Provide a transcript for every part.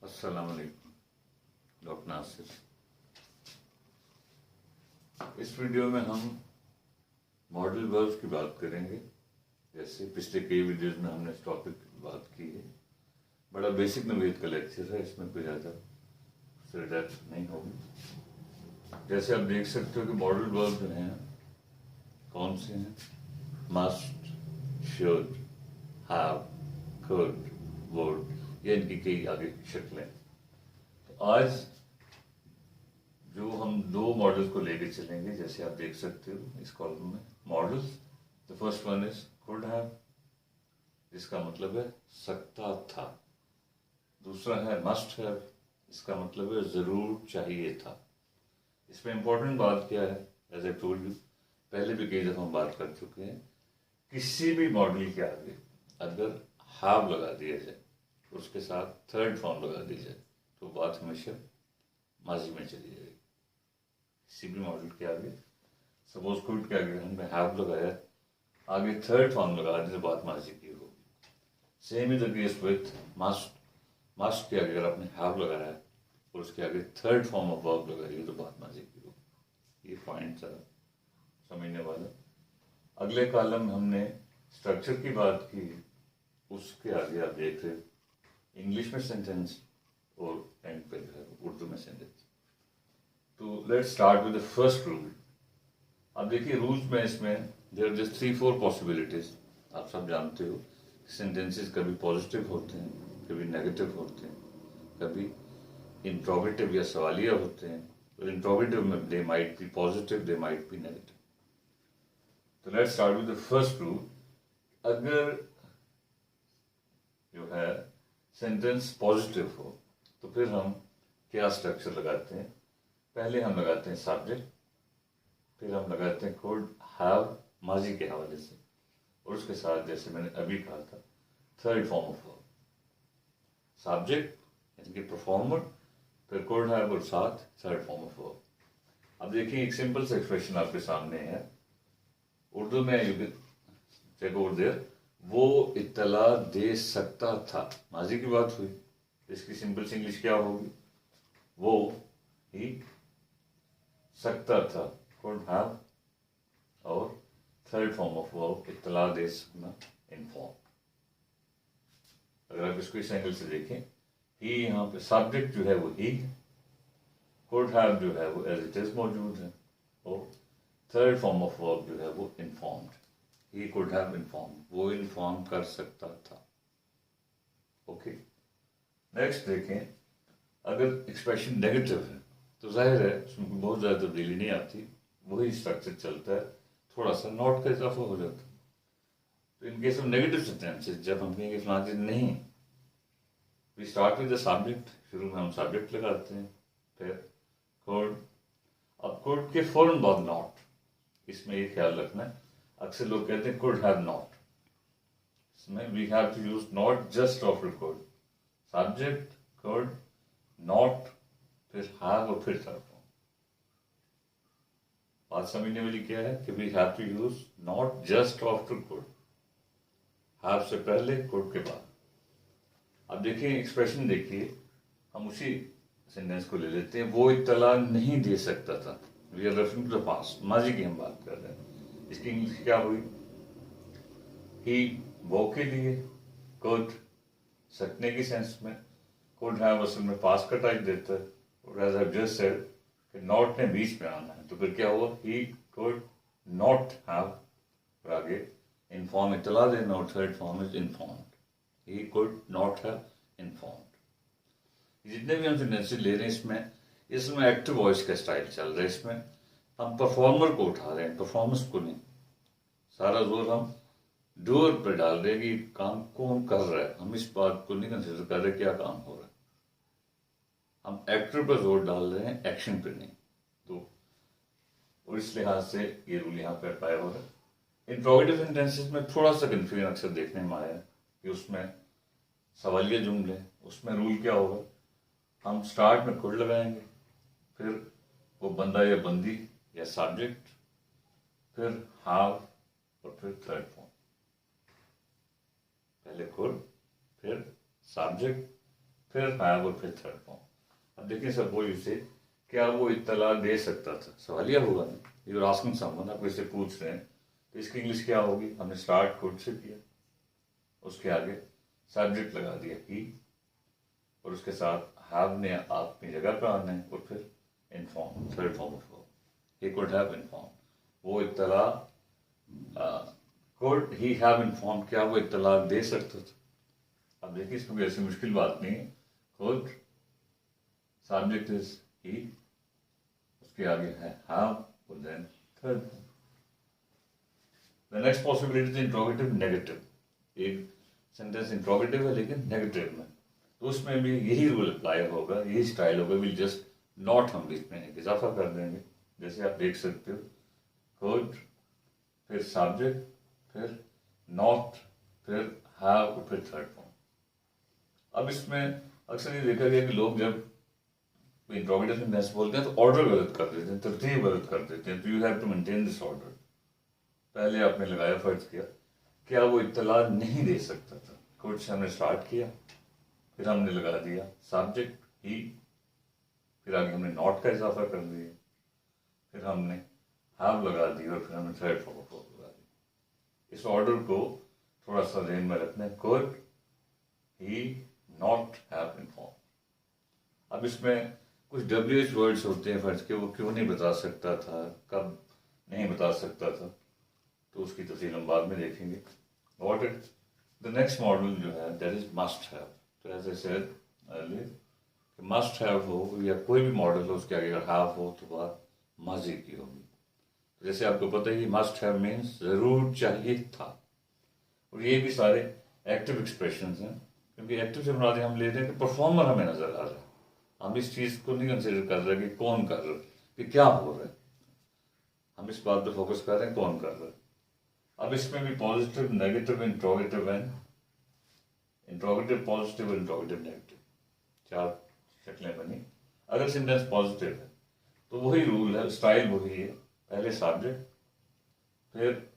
अस्सलाम वालेकुम, डॉक्टर नासिर। इस वीडियो में हम मॉडल वर्ब्स की बात करेंगे। जैसे पिछले कई वीडियोस में हमने इस टॉपिक की बात की है। बड़ा बेसिक नवेद का लेक्चर है, इसमें कोई ज़्यादा डेप्थ नहीं होगी। जैसे आप देख सकते हो कि मॉडल वर्ब जो हैं कौन से हैं? Must, should, have, could, would, ये इनकी कई आगे शक्लें। तो आज जो हम दो मॉडल्स को लेकर चलेंगे, जैसे आप देख सकते हो इस कॉलम में models. The first one is could have, जिसका मतलब है सकता था। दूसरा है मस्ट हैव, इसका मतलब है जरूर चाहिए था। इसमें इंपॉर्टेंट बात क्या है? एज आई टोल्ड यू, पहले भी कई दफा हम बात कर चुके हैं, किसी भी मॉडल के आगे अगर हैव लगा दिया जाए तो उसके साथ थर्ड फॉर्म लगा दी जाए तो बात हमेशा माजी में चली जाएगी। किसी भी मॉडल के आगे, सपोज कुड के आगे हमने हैव लगाया, आगे थर्ड फॉर्म लगा दी तो बात माजी की होगी। Same is the case with must. Must के आगे अगर आपने हैव लगाया और उसके आगे थर्ड फॉर्म ऑफ वर्ब लगाई तो बात माजी की होगी। ये पॉइंट समझने वाला। अगले कॉलम में हमने स्ट्रक्चर की बात की, उसके आगे आप देख रहे हो इंग्लिश में सेंटेंस और एंड पे जो है उर्दू में सेंटेंस। तो let's start with the first rule. अब देखिए रूल्स में इसमें देयर आर जस्ट 3-4 पॉसिबिलिटीज। आप सब जानते हो सेंटेंसेस कभी पॉजिटिव होते हैं, कभी नेगेटिव होते हैं, कभी इंट्रोगेटिव या सवालिया होते हैं। तो इंट्रोगेटिव में they might be positive, they might be negative. तो let's start with the first rule. अगर जो है सेंटेंस पॉजिटिव हो तो फिर हम क्या स्ट्रक्चर लगाते हैं? पहले हम लगाते हैं सब्जेक्ट, फिर हम लगाते हैं कुड हैव माजी के हवाले से, और उसके साथ जैसे मैंने अभी कहा था third form of verb. Subject यानी कि परफॉर्मर, फिर कुड हैव और साथ थर्ड फॉर्म ऑफ वर्ब। अब देखिए एक सिंपल सा एक्सप्रेशन आपके सामने है उर्दू में, you can check over there. वो इत्तला दे सकता था, माजी की बात हुई, इसकी सिंपल सी इंग्लिश क्या होगी? वो ही सकता था, कुड हैव, और थर्ड फॉर्म ऑफ वर्ब इत्तला दे सकना, इन्फॉर्म। अगर आप इसको इस एंगल से देखें, ही यहाँ पे सब्जेक्ट जो है वो ही, कुड हैव जो है वो एज इट इज मौजूद है, और थर्ड फॉर्म ऑफ वर्ब जो है वो informed. He could have inform, वो इन्फॉर्म कर सकता था। ओके, नेक्स्ट देखें। अगर एक्सप्रेशन नेगेटिव है तो जाहिर है उसमें बहुत ज़्यादा तब्दीली नहीं आती, वही स्ट्रक्चर चलता है, थोड़ा सा नॉट का इजाफा हो जाता है। तो in case of negative sentences जब हम कहेंगे फलां चीज नहीं, we start with the subject, शुरू में हम सब्जेक्ट लगाते हैं, फिर कुड। अब कुड के फौरन बाद नॉट, इसमें ये ख्याल रखना है, अक्सर लोग कहते हैं कुड हैव नॉट, इसमें we have to use not just after could. Subject, could, not, फिर हैव और फिर थर्ड फॉर्म। बात समझने वाली क्या है कि we have to use not just after could, have से पहले, कुड के बाद। अब देखिए एक्सप्रेशन देखिए, हम उसी सेंटेंस को ले लेते हैं। वो इत्तला नहीं दे सकता था, we are referring to the past, माजी की हम बात कर रहे हैं। इसकी इंग्लिश क्या हुई? ही वो के लिए, कुड सकने की सेंस में, कुड हैव असल में पास्ट का टाइप देता है, और एज आई जस्ट सेड कि नॉट ने बीच में आना है, तो फिर क्या हुआ? ही कुड नॉट हैव, और आगे इन्फॉर्म इत्तला देना, और third form is informed. He could not have informed. जितने भी हम सेंटेंसेस ले रहे हैं इसमें एक्टिव वॉइस का स्टाइल चल रहा है। इसमें हम परफॉर्मर को उठा रहे हैं, परफॉर्मेंस को नहीं। सारा जोर हम डूअर पर डाल रहे हैं कि काम कौन कर रहा है, हम इस बात को नहीं कंसिडर कर रहे क्या काम हो रहा है। हम एक्टर पर जोर डाल रहे हैं, एक्शन पर नहीं। तो और इस लिहाज से ये रूल यहाँ पर अप्लाई हो रहा है। इंट्रोगेटिव सेंटेंसेस में थोड़ा सा कंफ्यूजन अक्सर देखने में आया कि उसमें सवालिया जुमले, उसमें रूल क्या होगा? हम स्टार्ट में कुड लगाएंगे, फिर वो बंदा या बंदी या सब्जेक्ट, फिर हैव और फिर थर्ड फॉर्म। पहले कुड, फिर सब्जेक्ट, फिर हैव और फिर थर्ड फॉर्म। अब देखिए सपोज इसे, क्या वो इत्तला दे सकता था, सवालिया होगा ना, यू आर आस्किंग समवन, आप इससे पूछ रहे हैं, तो इसकी इंग्लिश क्या होगी? हमने स्टार्ट खुद से किया, उसके आगे सब्जेक्ट लगा दिया ही, और उसके साथ हैव ने अपनी जगह पर आना है, और फिर inform, third form of verb, he could have inform, वो इत्तला कुड ही हैव इन्फॉर्म, क्या वो इत्तला दे सकता था। अब देखिए इसमें कोई ऐसी मुश्किल बात नहीं है, खुद सब्जेक्ट इज ही, उसके आगे है हैव और then third form. The next possibility is interrogative negative. एक सेंटेंस इंट्रोगेटिव है लेकिन नेगेटिव में, तो उसमें भी यही रूल अप्लाई होगा, यही स्टाइल होगा, विल जस्ट नॉट हम बीच में एक इजाफा कर देंगे, जैसे आप देख सकते हो, कुड फिर सब्जेक्ट फिर नॉट फिर हैव और फिर थर्ड फॉर्म। अब इसमें अक्सर ये देखा गया कि लोग जब इंट्रोगेटिव सेंटेंस बोलते हैं तो ऑर्डर गलत कर देते हैं, तरतीब गलत कर देते हैं, तो you have to maintain this order. पहले आपने लगाया, फर्ज किया, क्या वो इत्तला नहीं दे सकता था, कुड से हमने स्टार्ट किया, फिर हमने लगा दिया सब्जेक्ट ही, फिर आगे हमने नॉट का इजाफा कर दिया, फिर हमने हैव लगा दी, और फिर हमने थर्ड फॉर्म ऑफ वर्ब लगा दी। इस ऑर्डर को थोड़ा सा ध्यान में रखना है, could he not have inform. अब इसमें कुछ WH वर्ड्स होते हैं फर्ज के, वो क्यों नहीं बता सकता था, कब नहीं बता सकता था, तो उसकी तफसील हम बाद में देखेंगे। What it, the next model जो है that is must have। तो as I said earlier, must have हो या कोई भी मॉडल हो, उसके आगे अगर have हो तो बात माजी की होगी। तो जैसे आपको पता है कि must have means जरूर चाहिए था, और ये भी सारे एक्टिव एक्सप्रेशन हैं, क्योंकि एक्टिव से मुराद हम लेते हैं कि परफॉर्मर हमें नजर आ रहा है, हम इस चीज को नहीं कंसिडर कर रहे कि कौन कर रहा है, कि क्या हो रहा है, हम इस बात पे फोकस कर रहे हैं कौन कर रहा है। अब इसमें भी positive negative interrogative and interrogative positive और इंट्रोगेटिव नेगेटिव, चार शक्लें बनी। अगर सेंटेंस पॉजिटिव है तो वही रूल है, स्टाइल वही है, पहले सब्जेक्ट, फिर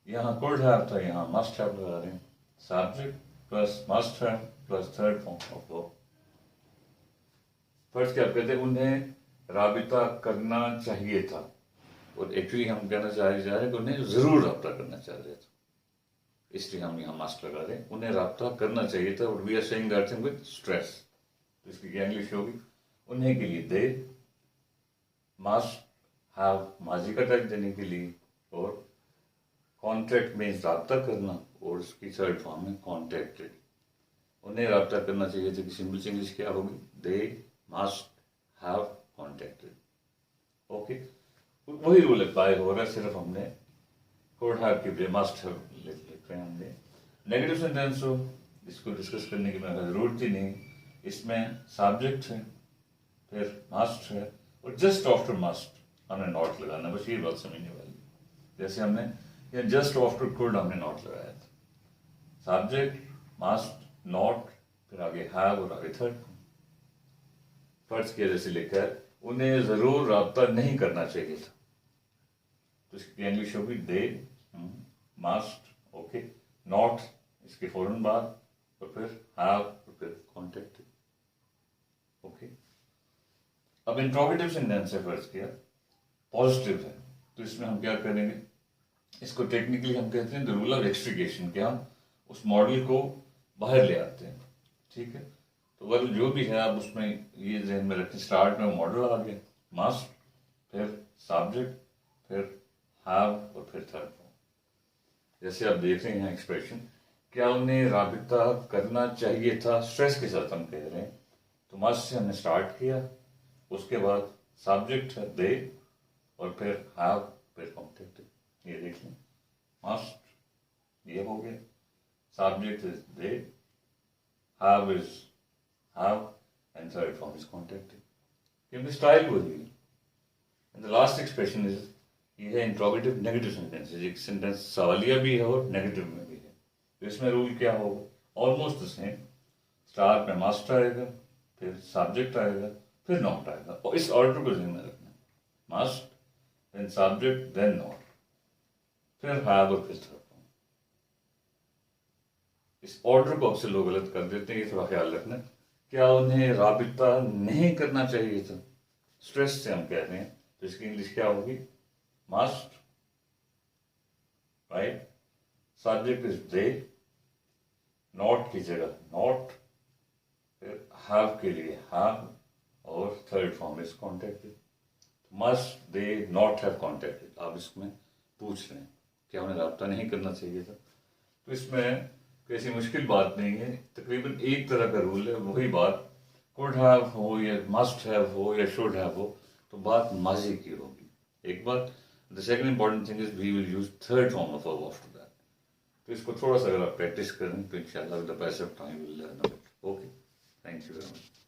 यहाँ कुड हैव था, यहाँ मस्ट हैव लगा रहे हैं, subject plus must have plus third form of verb. First क्या कहते हैं, उन्हें राबिता करना चाहिए था, और एक्चुअली हम कहना चाह रहे हैं कि उन्हें जरूर राब्ता करना चाह रहे थे, इसलिए हम यहाँ मस्ट लगा रहे हैं, उन्हें राब्ता करना चाहिए था, और we are saying that thing with stress. तो इसकी क्या इंग्लिश होगी, उन्हें के लिए दे, मस्ट हैव माजी का टाइप देने के लिए, और कॉन्ट्रैक्ट मीन्स राब्ता करना, और उसकी थर्ड फॉर्म है कॉन्ट्रैक्टेड। उन्हें राब्ता करना चाहिए था कि सिंपल इंग्लिश क्या होगी, they must have contacted. Okay, वही रूल अप्लाई हो रहा है, सिर्फ हमने कुड हैव की बजाय मस्ट हैव लिख रहे हैं हमने। नेगेटिव सेंटेंस हो, इसको डिस्कस करने की मेरे जरूरत ही नहीं, इसमें सब्जेक्ट है, फिर मस्ट है, और जस्ट आफ्टर मस्ट हमने नॉट लगाना, बस ये बात समझने वाली। जैसे हमने या जस्ट आफ्टर कुड हमने नॉट लगाया था, सब्जेक्ट मस्ट नॉट, फिर आगे हैव और आगे थर्ड। फर्ज किया जैसे लिखा है, उन्हें जरूर राब्ता नहीं करना चाहिए था, तो इसकी इंग्लिश होगी दे मस्ट, ओके, नॉट इसके फौरन बाद, और फिर हैव और फिर कॉन्टेक्ट। ओके, अब इंट्रोगेटिव सेंटेंस है, फर्ज किया पॉजिटिव है, तो इसमें हम क्या करेंगे, इसको टेक्निकली हम कहते हैं द रूल ऑफ एक्सट्रीगेशन, कि हम उस मॉडल को बाहर ले आते हैं। ठीक है, तो वह जो भी है आप उसमें ये ध्यान में रखें, स्टार्ट में मॉडल आ गया, मस्ट, फिर सब्जेक्ट, फिर हैव और फिर थर्ड फॉर्म। जैसे आप देख रहे हैं एक्सप्रेशन, क्या उन्हें राबिता करना चाहिए था, स्ट्रेस के साथ हम कह रहे हैं, तो मस्ट से हमने स्टार्ट किया, उसके बाद सब्जेक्ट है दे, और फिर हैव फिर कॉन्टेक्ट। ये देख लें, मस्ट ये हो गया, subject is they, have is have and third form is contacted, क्योंकि स्टाइल वही है। And the last expression is ये है इंट्रोगेटिव नेगेटिव सेंटेंस, एक सेंटेंस सवालिया भी है और नेगेटिव में भी है, तो इसमें रूल क्या होगा, ऑलमोस्ट द सेम, स्टार्ट में मस्ट आएगा, फिर सब्जेक्ट आएगा, फिर नॉट आएगा, और इस ऑर्डर को ध्यान में रखना, must then subject then not, फिर हैव और फिर थर्ड फॉर्म। इस ऑर्डर को अक्सर लोग गलत कर देते हैं, ये थोड़ा ख्याल रखना। क्या उन्हें राबिता नहीं करना चाहिए था? स्ट्रेस से हम कह रहे हैं, तो इसकी इंग्लिश क्या होगी? Must, right? Subject is they, not की जगह नॉट, फिर हैव के लिए हैव, और third form is contacted. Must they not have contacted, आप इसमें पूछ रहे हैं क्या उन्हें रब्ता नहीं करना चाहिए था। तो इसमें कैसी मुश्किल बात नहीं है, तकरीबन एक तरह का रूल है, वही बात कुड हैव हो या मस्ट हैव हो या शुड हैव हो, तो बात माजी की होगी। एक बात, the second important thing is we will use third form of verb after that. तो इसको थोड़ा सा अगर आप प्रैक्टिस करें तो इंशाल्लाह with the passage of time will learn it. Okay, thank you very much.